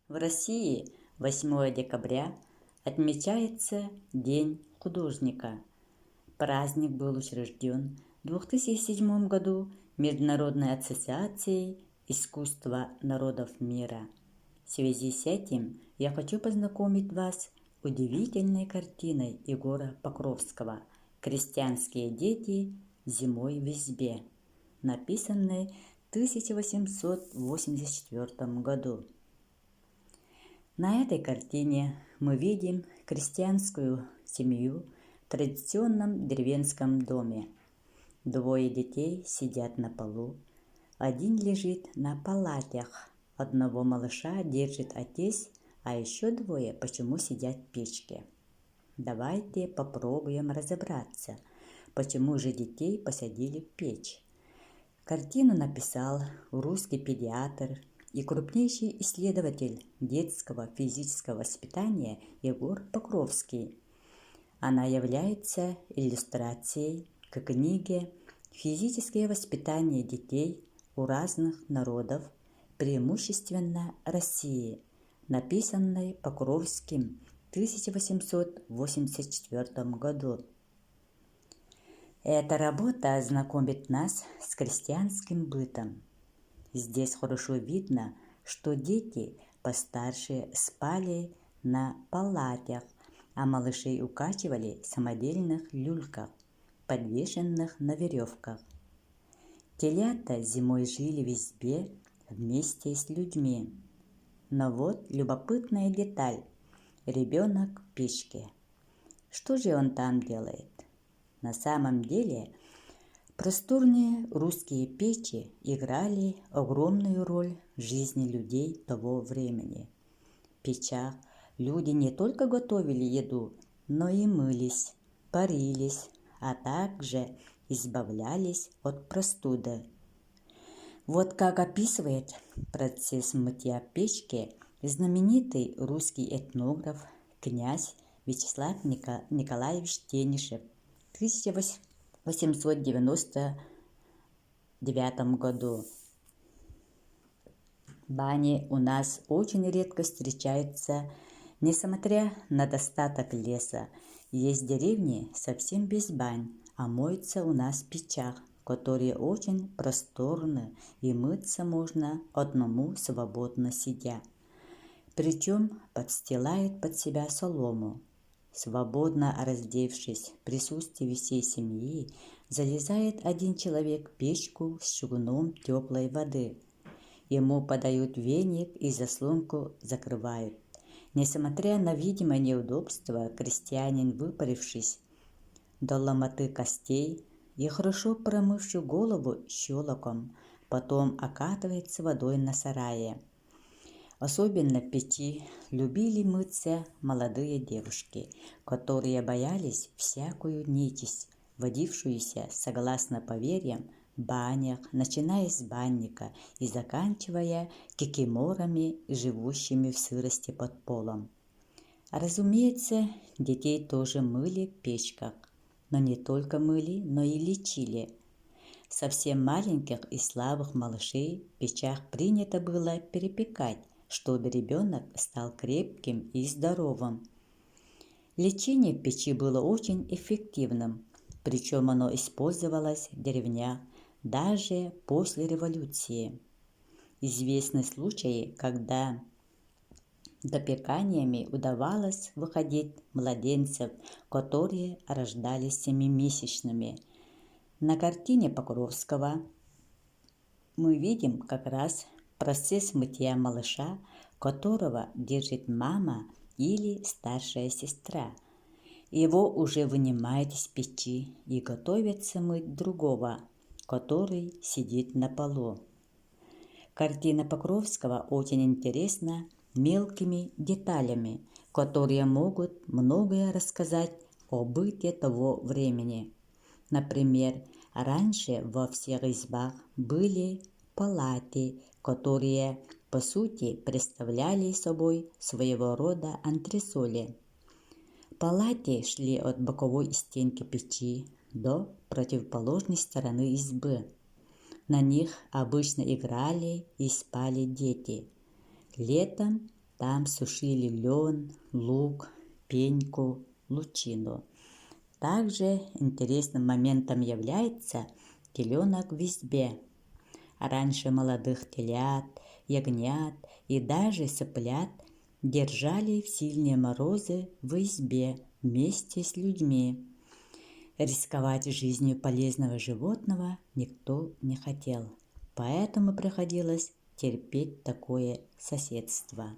В России 8 декабря отмечается День художника. Праздник был учрежден в 2007 году Международной ассоциацией искусства народов мира. В связи с этим я хочу познакомить вас с удивительной картиной Егора Покровского «Крестьянские дети зимой в избе», написанной в 1884 году. На этой картине мы видим крестьянскую семью в традиционном деревенском доме. Двое детей сидят на полу, один лежит на палатях, одного малыша держит отец, а еще двое почему сидят в печке. Давайте попробуем разобраться, почему же детей посадили в печь. Картину написал русский педиатр и крупнейший исследователь детского физического воспитания Егор Покровский. Она является иллюстрацией к книге «Физическое воспитание детей у разных народов, преимущественно России», написанной Покровским в 1884 году. Эта работа ознакомит нас с крестьянским бытом. Здесь хорошо видно, что дети постарше спали на палатях, а малышей укачивали в самодельных люльках, подвешенных на веревках. Телята зимой жили в избе вместе с людьми. Но вот любопытная деталь. Ребенок в печке. Что же он там делает? На самом деле, просторные русские печи играли огромную роль в жизни людей того времени. В печах люди не только готовили еду, но и мылись, парились, а также избавлялись от простуды. Вот как описывает процесс мытья печки знаменитый русский этнограф князь Вячеслав Николаевич Тенишев в 1899 году. Бани у нас очень редко встречаются, несмотря на достаток леса. Есть деревни совсем без бань, а моются у нас в печах, которые очень просторны, и мыться можно одному свободно сидя. Причем подстилает под себя солому. Свободно раздевшись в присутствии всей семьи, залезает один человек в печку с чугуном теплой воды. Ему подают веник и заслонку закрывают. Несмотря на видимое неудобство, крестьянин, выпарившись до ломоты костей и хорошо промывши голову щелоком, потом окатывается водой на сарае. Особенно в печи любили мыться молодые девушки, которые боялись всякую нечисть, водившуюся, согласно поверьям, в банях, начиная с банника и заканчивая кикиморами, живущими в сырости под полом. Разумеется, детей тоже мыли в печках, но не только мыли, но и лечили. Совсем маленьких и слабых малышей в печах принято было перепекать, чтобы ребенок стал крепким и здоровым. Лечение в печи было очень эффективным, причем оно использовалось в деревнях даже после революции. Известны случаи, когда допеканиями удавалось выходить младенцев, которые рождались семимесячными. На картине Покровского мы видим как раз процесс мытья малыша, которого держит мама или старшая сестра. Его уже вынимают из печи и готовятся мыть другого, который сидит на полу. Картина Покровского очень интересна мелкими деталями, которые могут многое рассказать о быте того времени. Например, раньше во всех избах были палаты, которые, по сути, представляли собой своего рода антресоли. Палаты шли от боковой стенки печи до противоположной стороны избы. На них обычно играли и спали дети. Летом Там сушили лен, лук, пеньку, лучину. Также интересным моментом является теленок в избе. Раньше молодых телят, ягнят и даже цыплят держали в сильные морозы в избе вместе с людьми. Рисковать жизнью полезного животного никто не хотел, поэтому приходилось терпеть такое соседство.